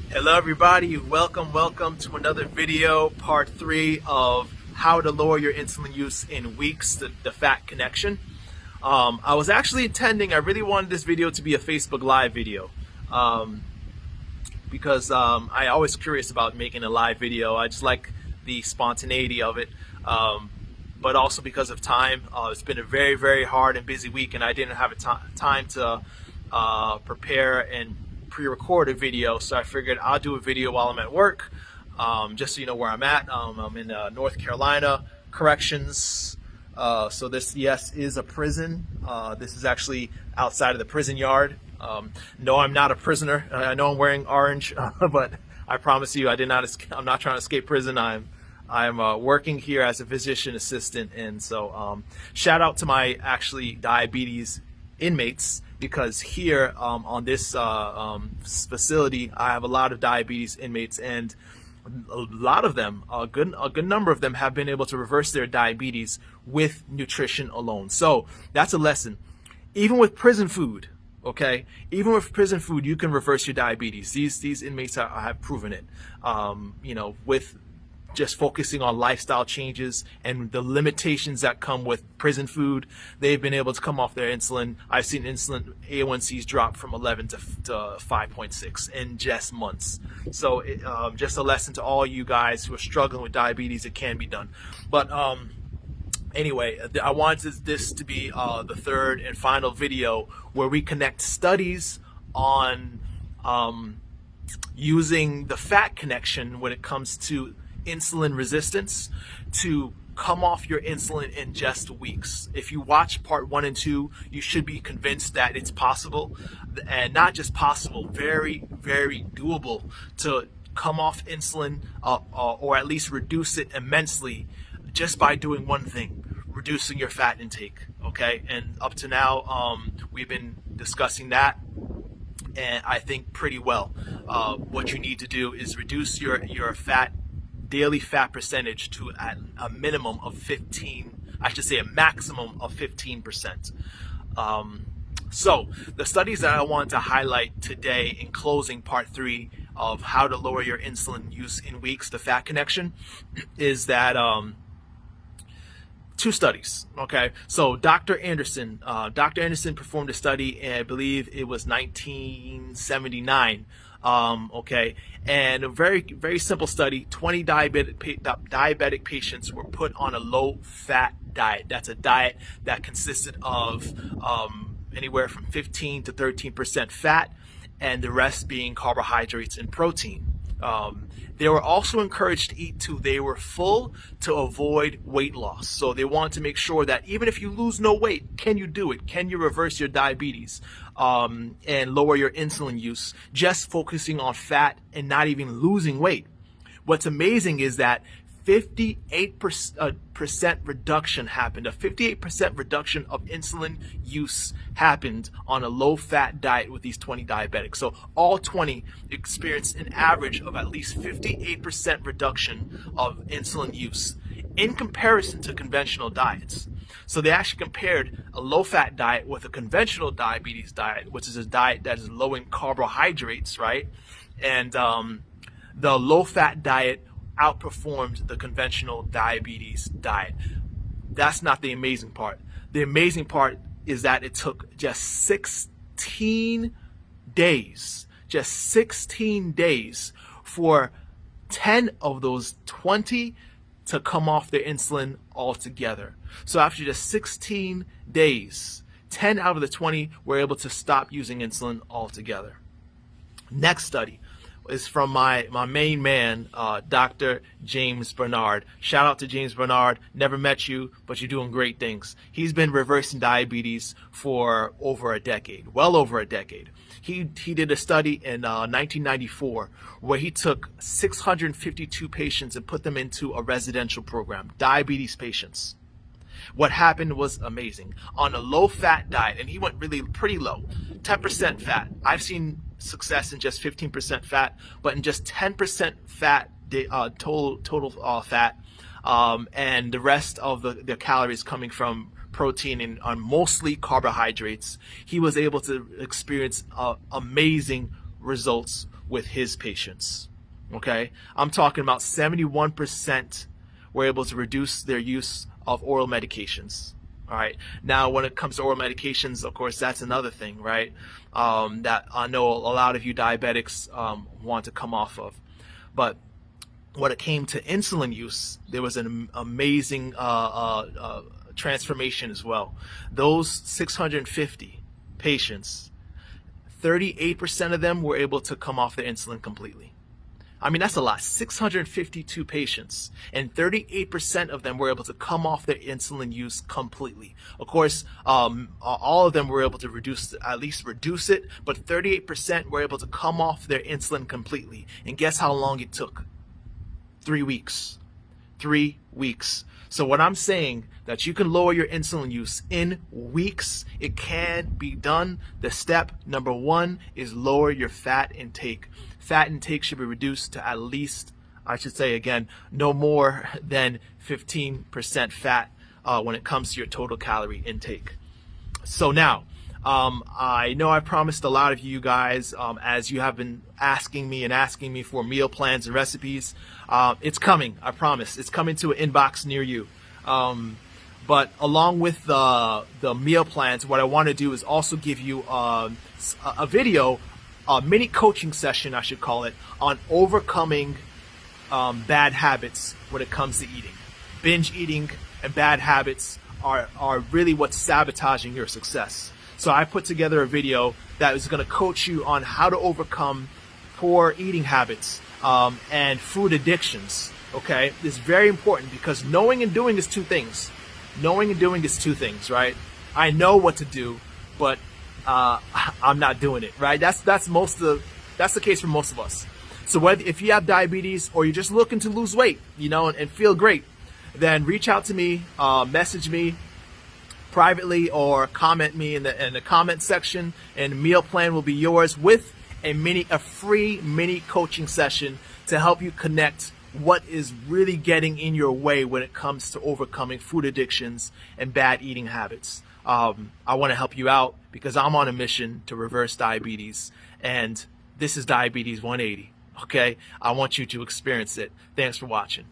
Hello everybody, welcome to another video, part 3 of how to lower your insulin use in weeks, the fat connection. I was actually I really wanted this video to be a Facebook Live video because I always curious about making a live video. I just like the spontaneity of it, but also because of time. It's been a very hard and busy week and I didn't have time to prepare and pre-record a video, so I figured I'll do a video while I'm at work, just so you know where I'm at. I'm in North Carolina Corrections, so this, yes, is a prison. This is actually outside of the prison yard. No, I'm not a prisoner. I know I'm wearing orange, but I promise you I'm not trying to escape prison. I'm working here as a physician assistant, and so shout out to my actually diabetes inmates, because here on this facility I have a lot of diabetes inmates, and a lot of them, a good number of them, have been able to reverse their diabetes with nutrition alone. So that's a lesson. Even with prison food, okay, even with prison food, you can reverse your diabetes. These inmates have proven it. With just focusing on lifestyle changes and the limitations that come with prison food, they've been able to come off their insulin. I've seen insulin A1Cs drop from 11 to 5.6 in just months. So just a lesson to all you guys who are struggling with diabetes, it can be done. But anyway, I wanted this to be the third and final video where we connect studies on using the fat connection when it comes to insulin resistance to come off your insulin in just weeks. If you watch part 1 and 2, you should be convinced that it's possible, and not just possible, very doable to come off insulin or at least reduce it immensely just by doing one thing: reducing your fat intake. Okay, and up to now we've been discussing that, and I think pretty well. What you need to do is reduce your daily fat percentage to a minimum of 15, I should say a maximum of 15%. So the studies that I want to highlight today in closing part 3 of how to lower your insulin use in weeks, the fat connection, is that 2 studies. Okay, so Dr. Anderson performed a study, and I believe it was 1979. Okay, and a very simple study. 20 diabetic patients were put on a low-fat diet. That's a diet that consisted of anywhere from 15 to 13% fat, and the rest being carbohydrates and protein. They were also encouraged to eat till they were full to avoid weight loss. So they want to make sure that even if you lose no weight, can you do it? Can you reverse your diabetes and lower your insulin use just focusing on fat and not even losing weight? What's amazing is that 58% reduction happened. A 58% reduction of insulin use happened on a low-fat diet with these 20 diabetics. So all 20 experienced an average of at least 58% reduction of insulin use in comparison to conventional diets. So they actually compared a low-fat diet with a conventional diabetes diet, which is a diet that is low in carbohydrates, right? And the low-fat diet outperformed the conventional diabetes diet. That's not the amazing part. The amazing part is that it took just 16 days for 10 of those 20 to come off their insulin altogether. So after just 16 days, 10 out of the 20 were able to stop using insulin altogether. Next study is from my main man, Dr. James Bernard. Shout out to James Bernard. Never met you, but you're doing great things. He's been reversing diabetes for over a decade, well over a decade. He did a study in 1994 where he took 652 patients and put them into a residential program, diabetes patients. What happened was amazing. On a low-fat diet, and he went really pretty low, 10% fat. I've seen success in just 15% fat, but in just 10% fat, total fat, and the rest of the calories coming from protein and on mostly carbohydrates, he was able to experience amazing results with his patients. Okay, I'm talking about 71% were able to reduce their use of oral medications. All right. Now, when it comes to oral medications, of course, that's another thing, right? That I know a lot of you diabetics want to come off of. But when it came to insulin use, there was an amazing transformation as well. Those 650 patients, 38% of them were able to come off their insulin completely. I mean, that's a lot. 652 patients, and 38% of them were able to come off their insulin use completely. Of course, all of them were able to at least reduce it, but 38% were able to come off their insulin completely. And guess how long it took? 3 weeks. 3 weeks. So what I'm saying, that you can lower your insulin use in weeks. It can be done. The step number 1 is lower your fat intake. Fat intake should be reduced to at least, I should say again, no more than 15% fat when it comes to your total calorie intake. So now, I know I promised a lot of you guys, as you have been asking me for meal plans and recipes. It's coming, I promise. It's coming to an inbox near you. But along with the meal plans, what I want to do is also give you a video, a mini coaching session, I should call it, on overcoming bad habits when it comes to eating. Binge eating and bad habits are really what's sabotaging your success. So I put together a video that is going to coach you on how to overcome poor eating habits and food addictions. Okay, it's very important, because knowing and doing is two things. Knowing and doing is two things, right? I know what to do, but I'm not doing it, right? That's the case for most of us. So if you have diabetes, or you're just looking to lose weight, and feel great, then reach out to me, message me privately, or comment me in the comment section, and the meal plan will be yours with a free mini coaching session to help you connect what is really getting in your way when it comes to overcoming food addictions and bad eating habits. I want to help you out, because I'm on a mission to reverse diabetes, and this is Diabetes 180. Okay, I want you to experience it. Thanks for watching.